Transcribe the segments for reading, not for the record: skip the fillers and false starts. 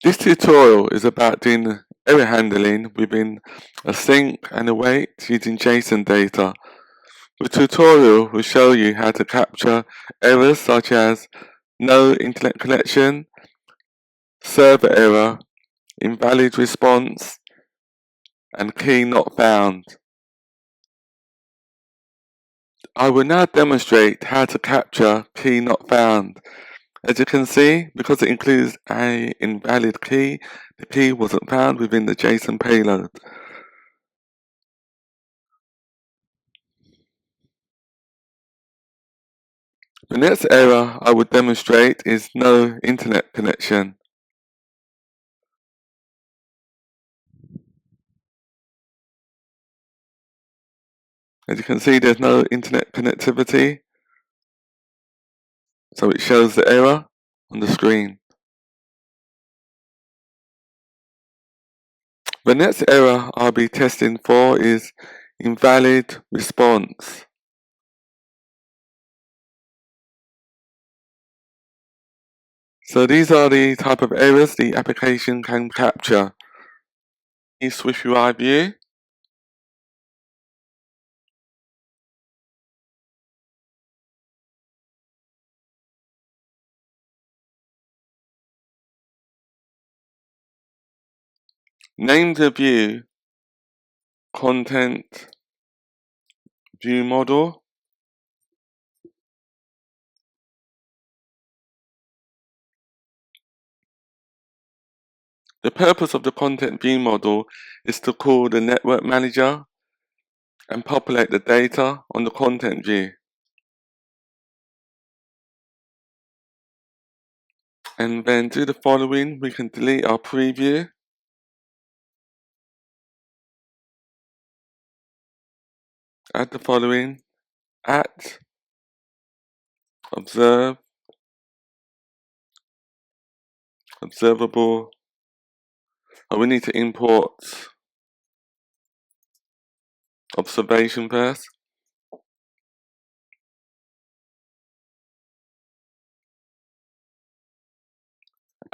This tutorial is about doing error handling within Async and Await using JSON data. The tutorial will show you how to capture errors such as no internet connection, server error, invalid response, and key not found. I will now demonstrate how to capture key not found. As you can see, because it includes an invalid key, the key wasn't found within the JSON payload. The next error I would demonstrate is no internet connection. As you can see, there's no internet connectivity, so it shows the error on the screen. The next error I'll be testing for is invalid response. So these are the type of errors the application can capture. SwiftUI view. Name the view content view model. The purpose of the content view model is to call the network manager and populate the data on the content view. And then do the following. We can delete our preview. Add the following. At observe observable. We need to import observation first.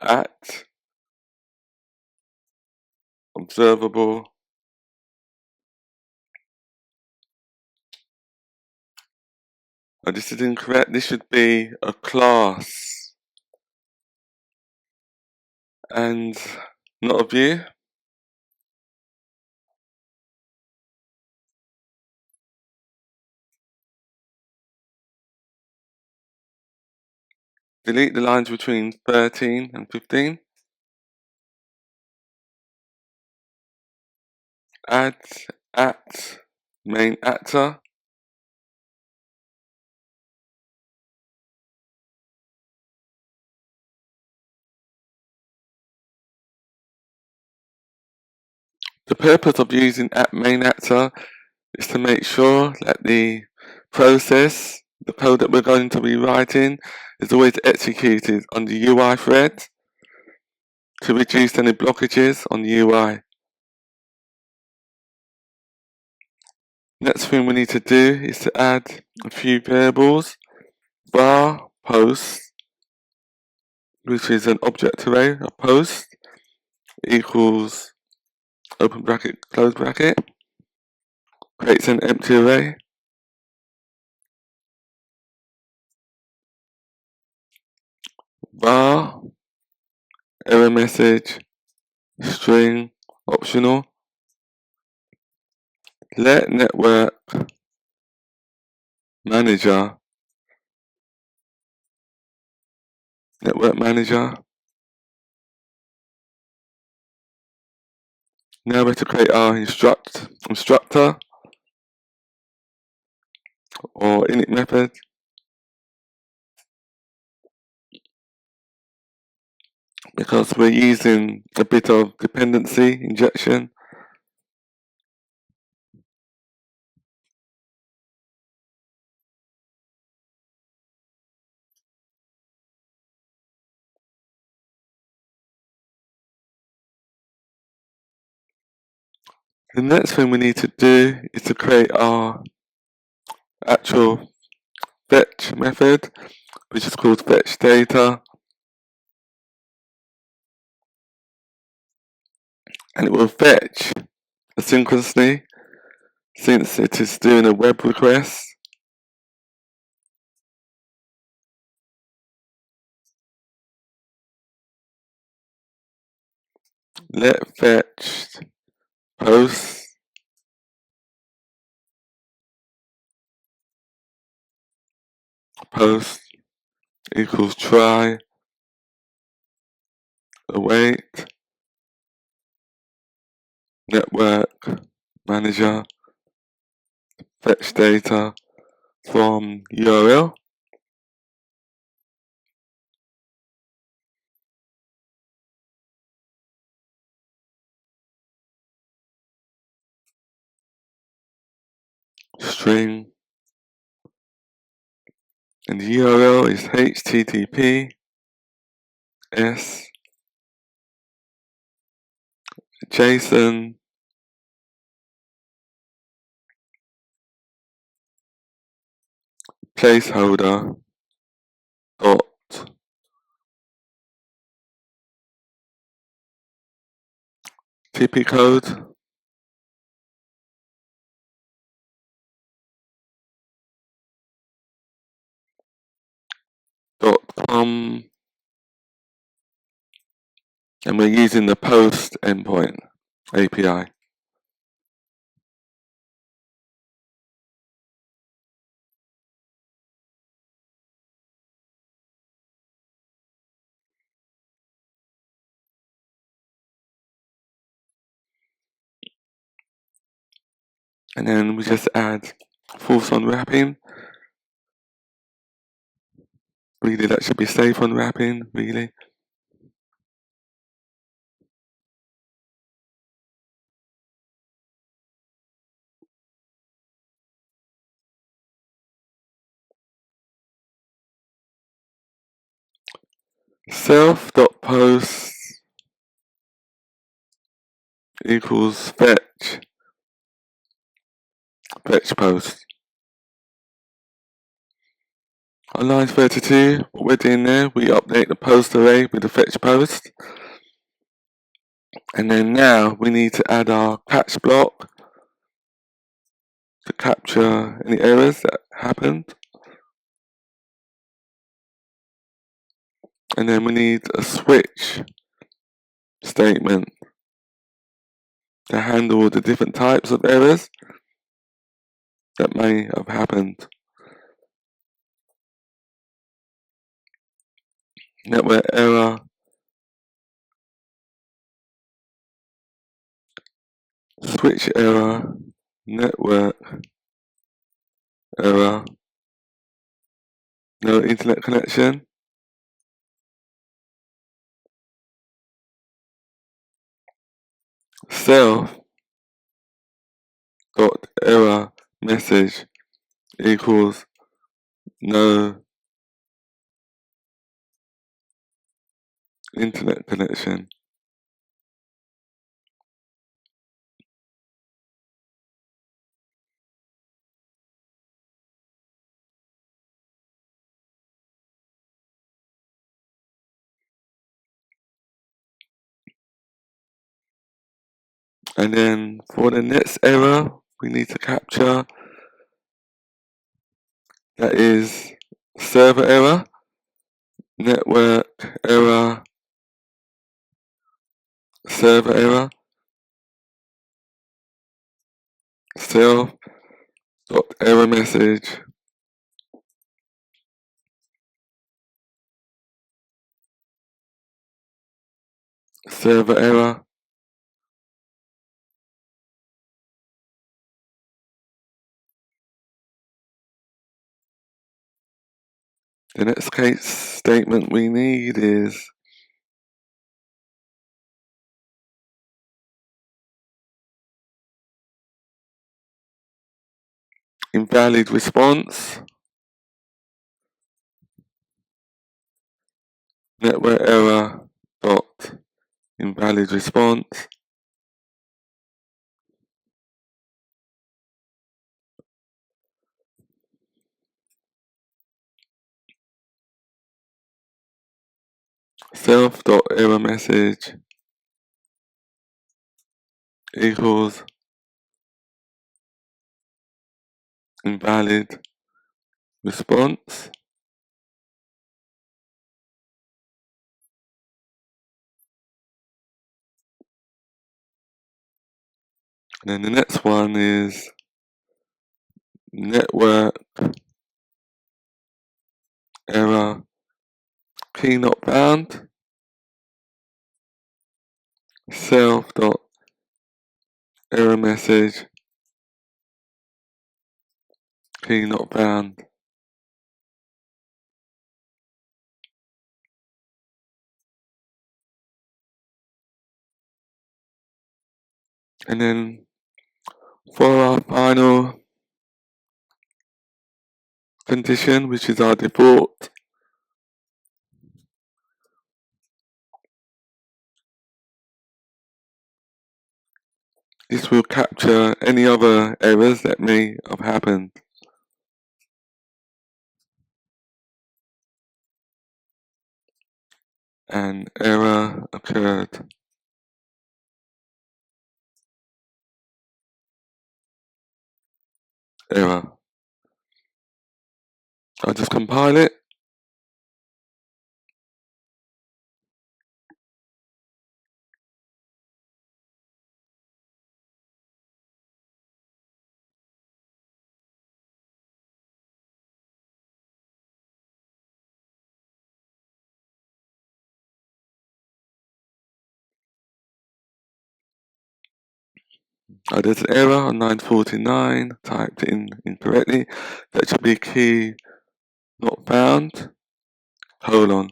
At observable this is incorrect. This should be a class and not a view. Delete the lines between 13 and 15. Add at main actor. The purpose of using at main actor is to make sure that the process, the code that we're going to be writing, is always executed on the UI thread to reduce any blockages on the UI. Next thing we need to do is to add a few variables. Var post, which is an object array of post, equals open bracket, close bracket, creates an empty array. Var error message string optional. Let network manager Now we're to create our instructor or init method. Because we're using a bit of dependency injection. The next thing we need to do is to create our actual fetch method, which is called fetch data. and it will fetch asynchronously since it is doing a web request. Let fetch post equals try await network manager fetch data from URL. String, and the URL is https JSON placeholder dot TP code .com, and we're using the post endpoint API. And then we just add false on wrapping. Really, that should be safe on wrapping, really. Self.post equals fetch post. On line 32, what we're doing there, we update the post array with the fetch post. And then now we need to add our catch block to capture any errors that happened. And then we need a switch statement to handle the different types of errors that may have happened. Network error, switch error, network error, no internet connection, self dot error message equals no internet connection. And then for the next error we need to capture, that is server error, network error, server error, self dot error message server error. The next case statement we need is invalid response, network error dot invalid response, self dot error message equals invalid response. And then the next one is network error key not found, self dot error message key not found. And then for our final condition, which is our default, this will capture any other errors that may have happened. An error occurred. Error. I'll just compile it. There's an error on line 49, typed in incorrectly. That should be key not found. Colon.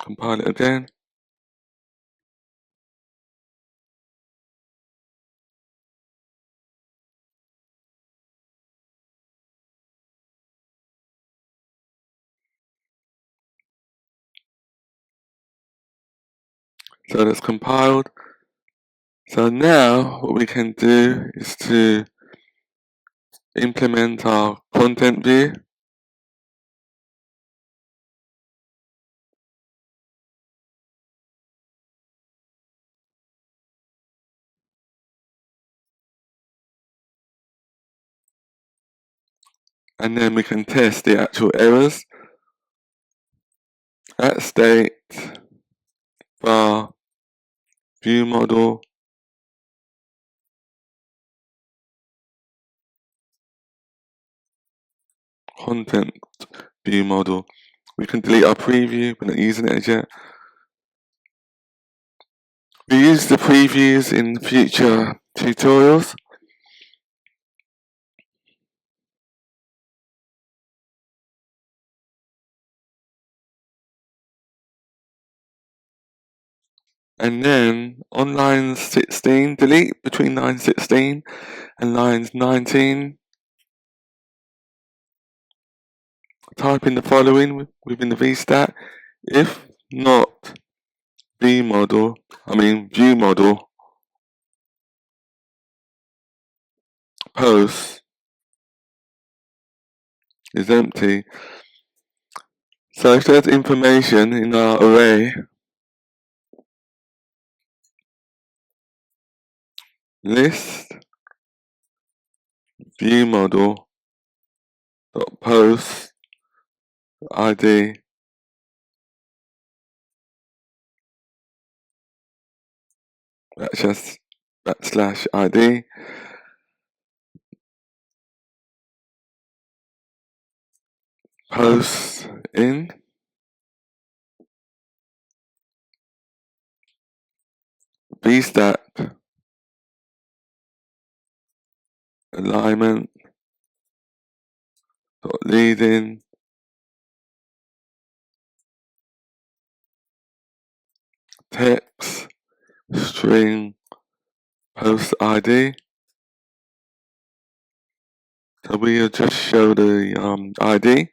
Compile it again. So that's compiled. So now what we can do is to implement our content view. And then we can test the actual errors. At state var view model content view model. We can delete our preview, we're not using it as yet. We use the previews in future tutorials. And then on line 16, delete between line 16 and lines 19. Type in the following within the VStat. If not view model post is empty. So if there's information in our array, list view model dot post id that's just /id post in VStat alignment dot leading text string post ID. So we'll just show the ID.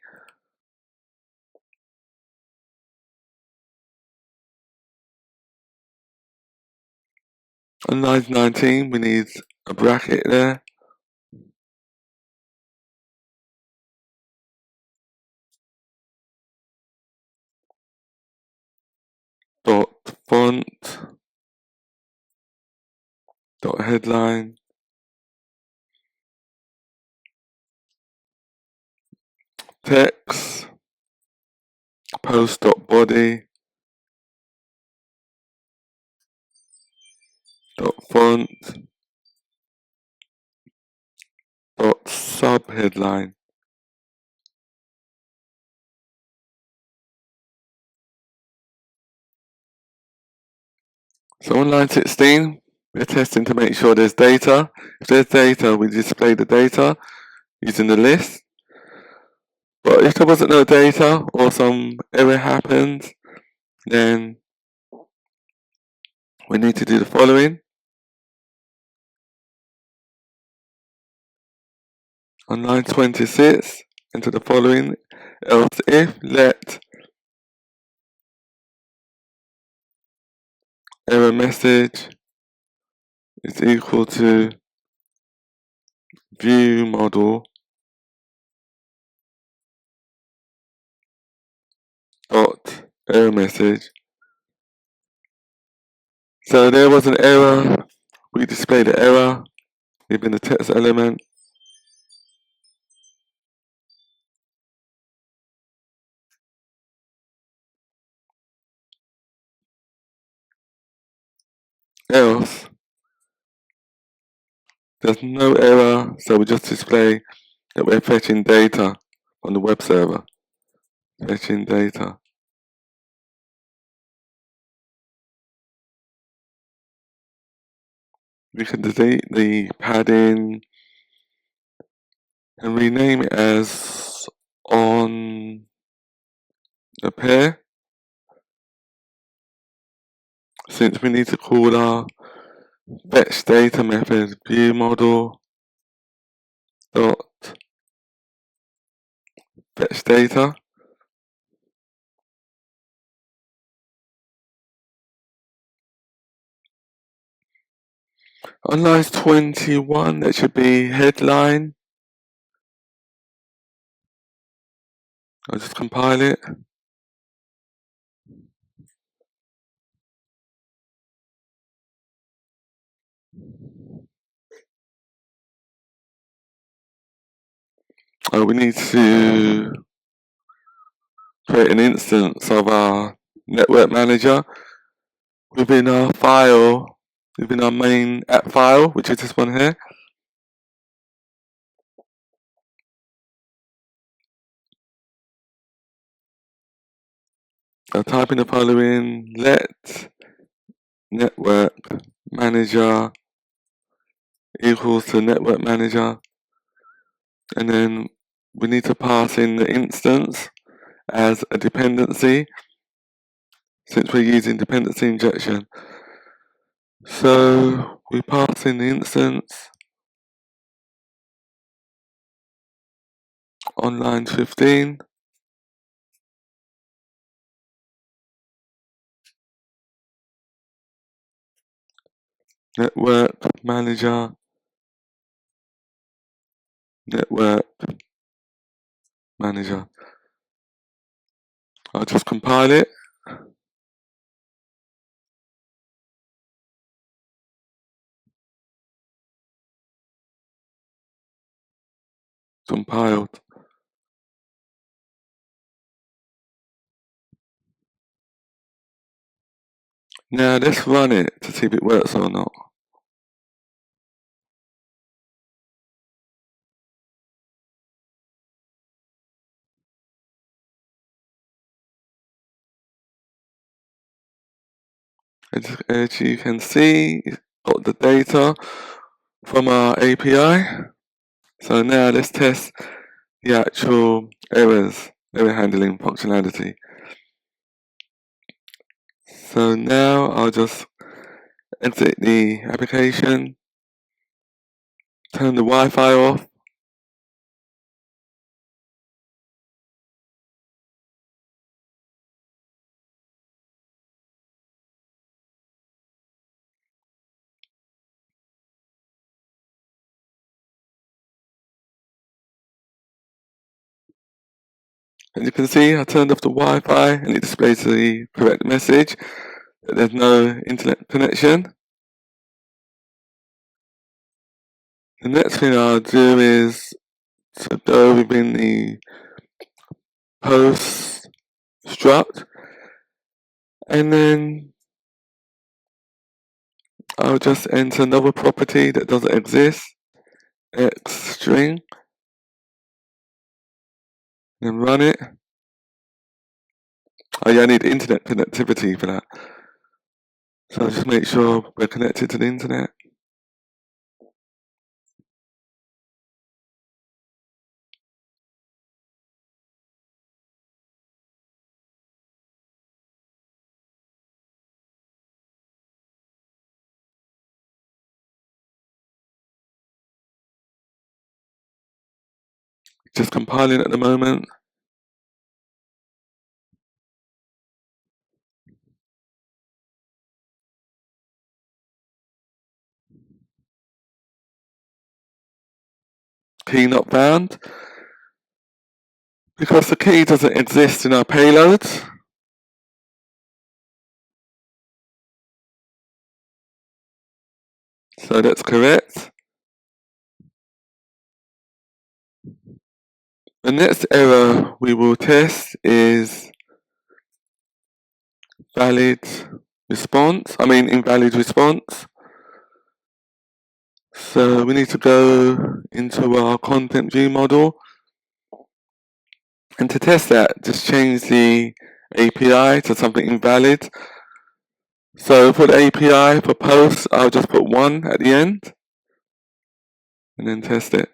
On line 19, we need a bracket there. Dot font dot headline, text, post dot body, dot font, dot subheadline. So on line 16, we're testing to make sure there's data. If there's data, we display the data using the list. But if there wasn't no data or some error happens, then we need to do the following. On line 26, enter the following, else if let error message is equal to view model dot error message. So there was an error, we display the error within the text element. Else there's no error, so we just display that we're fetching data on the web server. Fetching data. We can delete the padding and rename it as on the pair, since we need to call our fetch data method view model dot fetch data. On line 21, that should be headline. I'll just compile it. We need to create an instance of our network manager within our file, within our main app file, which is this one here. I'll type in the following, let network manager equals to network manager, and then we need to pass in the instance as a dependency, since we're using dependency injection. So we pass in the instance on line 15. Network manager, network manager. I'll just compile it. Compiled. Now let's run it to see if it works or not. As you can see, it's got the data from our API. So now let's test the actual error handling functionality. So now I'll just exit the application, turn the Wi-Fi off, as you can see, I turned off the Wi-Fi and it displays the correct message that there's no internet connection. The next thing I'll do is to go within the post struct, and then I'll just enter another property that doesn't exist, x string, and run it. Oh yeah, I need internet connectivity for that. So I'll just make sure we're connected to the internet. Just compiling at the moment. Key not found, because the key doesn't exist in our payloads. So that's correct. The next error we will test is invalid response. So we need to go into our content view model, and to test that, just change the API to something invalid. So for the API for posts, I'll just put 1 at the end and then test it.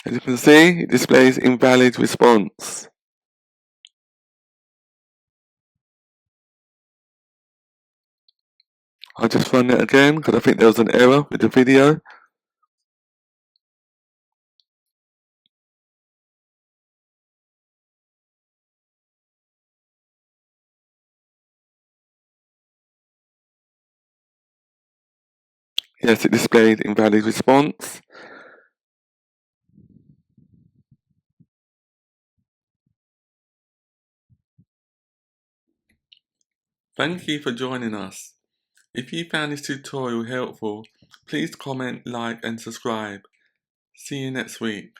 As you can see, it displays invalid response. I'll just run it again because I think there was an error with the video. Yes, it displayed invalid response. Thank you for joining us. If you found this tutorial helpful, please comment, like and subscribe. See you next week.